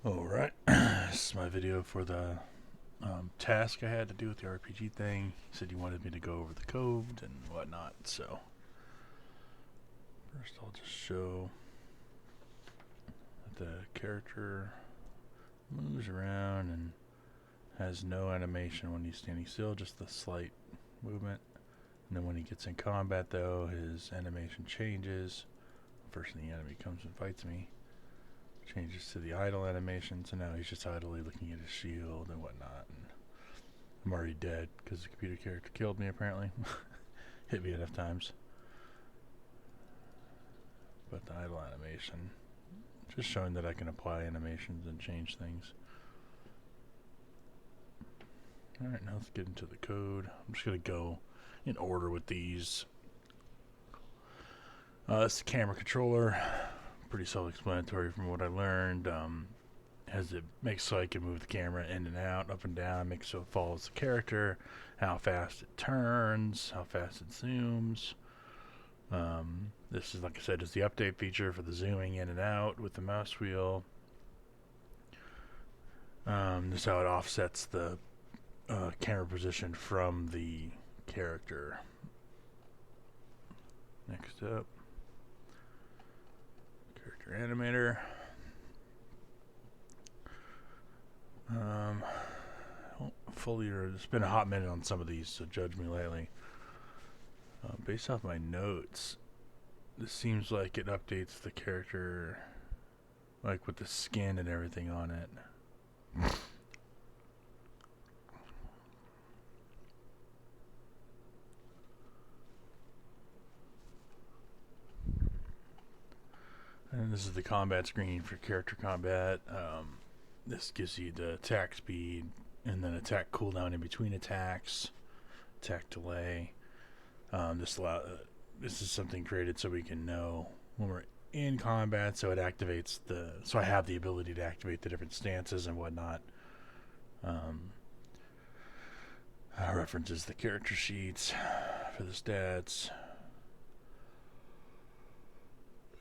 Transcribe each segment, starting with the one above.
Alright, this is my video for the task I had to do with the RPG thing. He said you wanted me to go over the code and whatnot, so first I'll just show that the character moves around and has no animation when he's standing still, just the slight movement. And then when he gets in combat though, his animation changes. First the enemy comes and fights me. Changes to the idle animation, so now he's just idly looking at his shield and whatnot. And I'm already dead because the computer character killed me apparently. Hit me enough times. But the idle animation, just showing that I can apply animations and change things. Alright, now let's get into the code. I'm just going to go in order with these. This is the camera controller. Pretty self-explanatory from what I learned. As it makes so I can move the camera in and out, up and down, makes so it follows the character, how fast it turns, how fast it zooms. This is, like I said, is the update feature for the zooming in and out with the mouse wheel. This is how it offsets the camera position from the character. Next up, character animator. It's been a hot minute on some of these, so judge me lightly. Based off my notes, this seems like it updates the character, like with the skin and everything on it. And this is the combat screen for character combat. This gives you the attack speed and then attack cooldown in between attacks, attack delay. This is something created so we can know when we're in combat, so it activates so I have the ability to activate the different stances and whatnot. References the character sheets for the stats.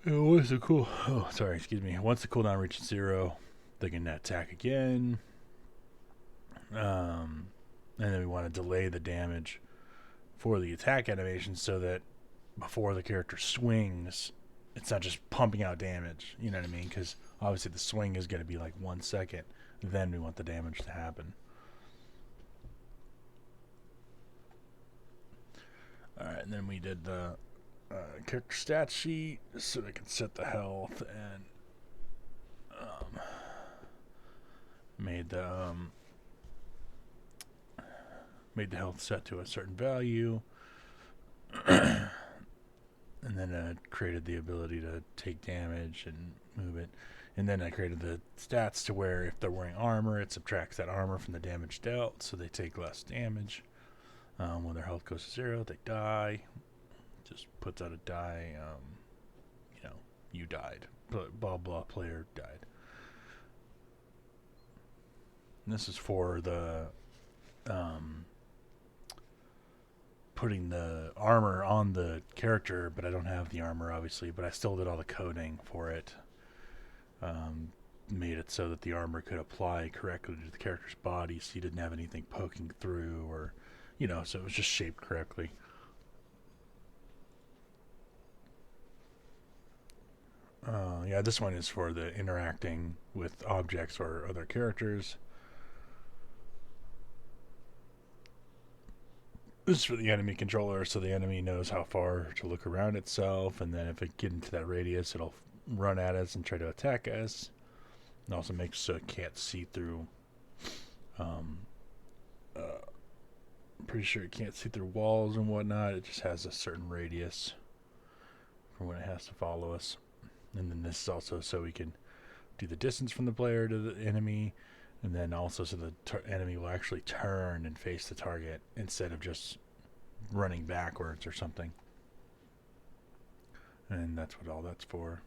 Once the Once the cooldown reaches 0, they can attack again. And then we want to delay the damage for the attack animation so that before the character swings, it's not just pumping out damage. You know what I mean? Because obviously the swing is going to be like 1 second. Then we want the damage to happen. Alright, and then we did the character stat sheet so they can set the health and made the health set to a certain value. And then created the ability to take damage and move it. And then I created the stats to where if they're wearing armor, it subtracts that armor from the damage dealt, so they take less damage. When their health goes to 0, they die. Just puts out a die. You died. Blah blah player died. And this is for the putting the armor on the character, but I don't have the armor obviously, but I still did all the coding for it. Made it so that the armor could apply correctly to the character's body, so you didn't have anything poking through, or so it was just shaped correctly. Yeah, this one is for the interacting with objects or other characters. This is for the enemy controller, so the enemy knows how far to look around itself, and then if it gets into that radius, it'll run at us and try to attack us. It also makes so it can't see through. I'm pretty sure it can't see through walls and whatnot. It just has a certain radius for when it has to follow us. And then this is also so we can do the distance from the player to the enemy, and then also so the enemy will actually turn and face the target instead of just running backwards or something. And that's what all that's for.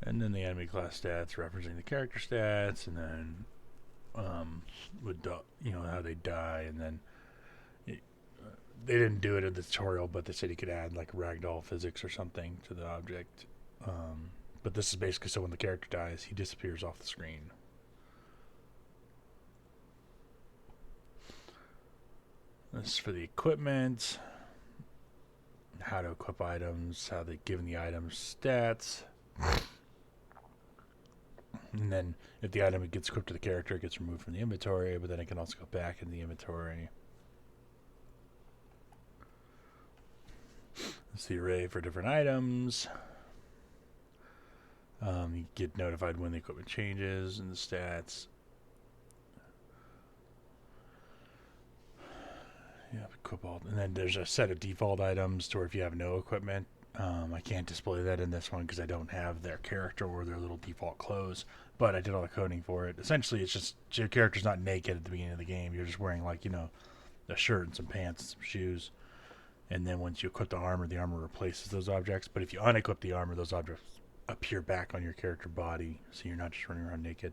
And then the enemy class stats referencing the character stats, and then how they die, and then they didn't do it in the tutorial, but they said you could add like ragdoll physics or something to the object. But this is basically so when the character dies, he disappears off the screen. This is for the equipment, how to equip items, how they give the items stats. And then if the item gets equipped to the character, it gets removed from the inventory, but then it can also go back in the inventory. It's the array for different items. You get notified when the equipment changes and the stats. Yeah, equip all, and then there's a set of default items to where if you have no equipment, I can't display that in this one because I don't have their character or their little default clothes. But I did all the coding for it. Essentially, it's just your character's not naked at the beginning of the game. You're just wearing like a shirt and some pants and some shoes. And then once you equip the armor replaces those objects. But if you unequip the armor, those objects appear back on your character body, so you're not just running around naked.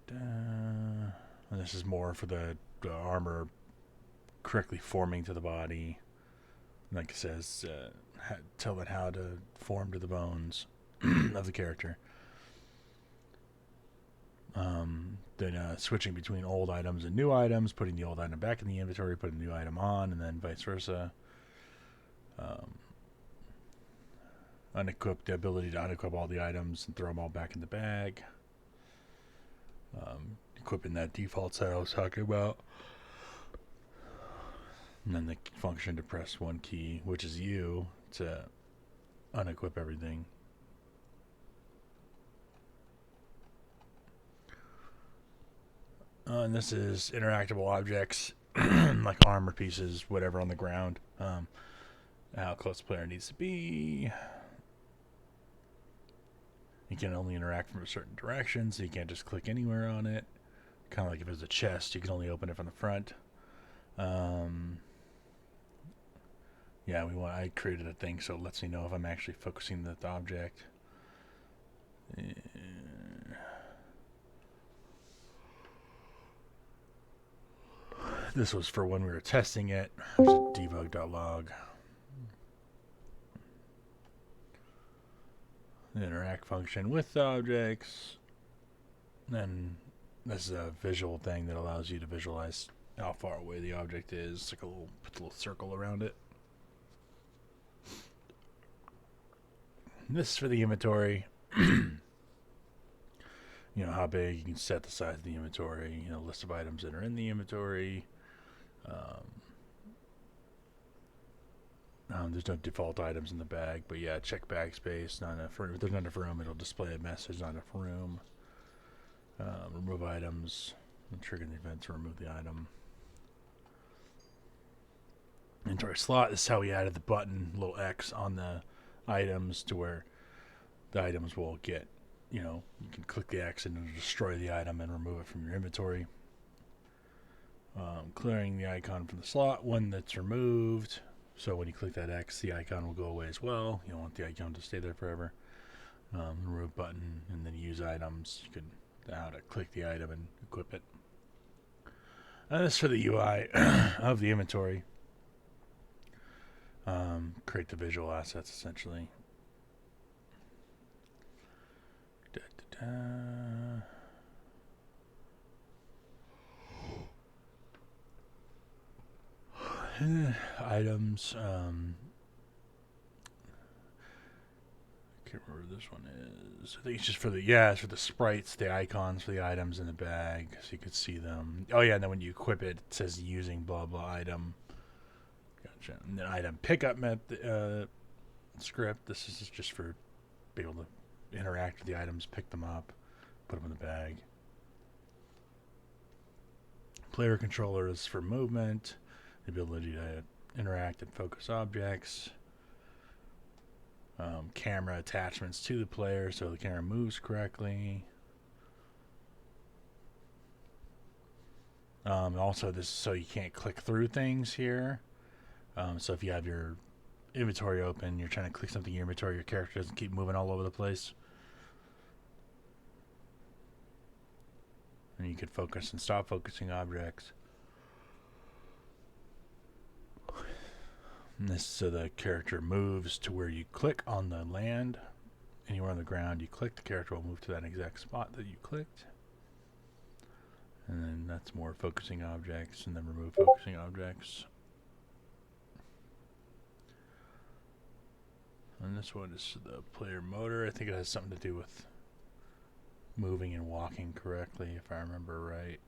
And this is more for the armor correctly forming to the body. Like it says, tell it how to form to the bones of the character. Then switching between old items and new items, putting the old item back in the inventory, putting the new item on, and then vice versa. Unequip the ability to unequip all the items and throw them all back in the bag. Equipping that default set I was talking about. And then the function to press one key, which is U, to unequip everything. And this is interactable objects, like armor pieces, whatever on the ground. How close the player needs to be. You can only interact from a certain direction, so you can't just click anywhere on it. Kind of like if it's a chest, you can only open it from the front. Yeah, I created a thing so it lets me know if I'm actually focusing the object. This was for when we were testing it. There's a debug.log. The interact function with the objects. Then this is a visual thing that allows you to visualize how far away the object is. It's like puts a little circle around it. And this is for the inventory. How big you can set the size of the inventory. List of items that are in the inventory. There's no default items in the bag, but yeah, check bag space. If there's not enough room, it'll display a message. Not enough room. Remove items. And trigger the event to remove the item. Inventory slot. This is how we added the button, little X on the items to where the items will get. You can click the X and it'll destroy the item and remove it from your inventory. Clearing the icon from the slot when that's removed. So when you click that X, the icon will go away as well. You don't want the icon to stay there forever. Remove button, and then use items. You can how to click the item and equip it. This is for the UI of the inventory. Create the visual assets essentially. Items. I can't remember what this one is. I think it's just for it's for the sprites, the icons for the items in the bag, so you could see them. Oh yeah, and then when you equip it, it says using blah blah item. Gotcha. And then item pickup script. This is just for being able to interact with the items, pick them up, put them in the bag. Player controller is for movement, the ability to interact and focus objects. Camera attachments to the player so the camera moves correctly. Also, this so you can't click through things here. So if you have your inventory open, you're trying to click something in your inventory, your character doesn't keep moving all over the place. And you could focus and stop focusing objects. And this so the character moves to where you click on the land, anywhere on the ground you click, the character will move to that exact spot that you clicked. And then that's more focusing objects, and then remove focusing objects. And this one is the player motor. I think it has something to do with moving and walking correctly, if I remember right.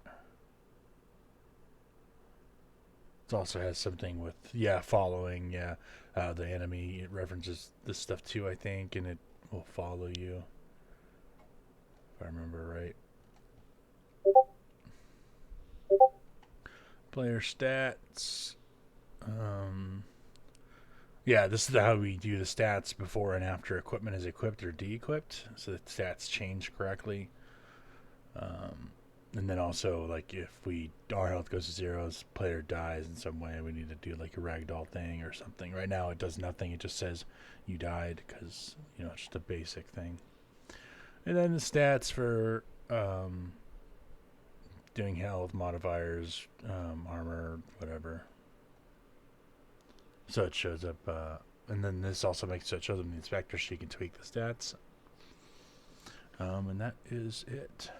It also has something with, following, the enemy. It references this stuff too, I think, and it will follow you, if I remember right. Player stats. This is how we do the stats before and after equipment is equipped or de-equipped, so the stats change correctly. And then also, like, if our health goes to zero, this player dies in some way, we need to do like a ragdoll thing or something. Right now it does nothing, it just says you died, because it's just a basic thing. And then the stats for doing health modifiers, armor, whatever. So it shows up, and then this also makes so it shows them the inspector, so you can tweak the stats. And that is it.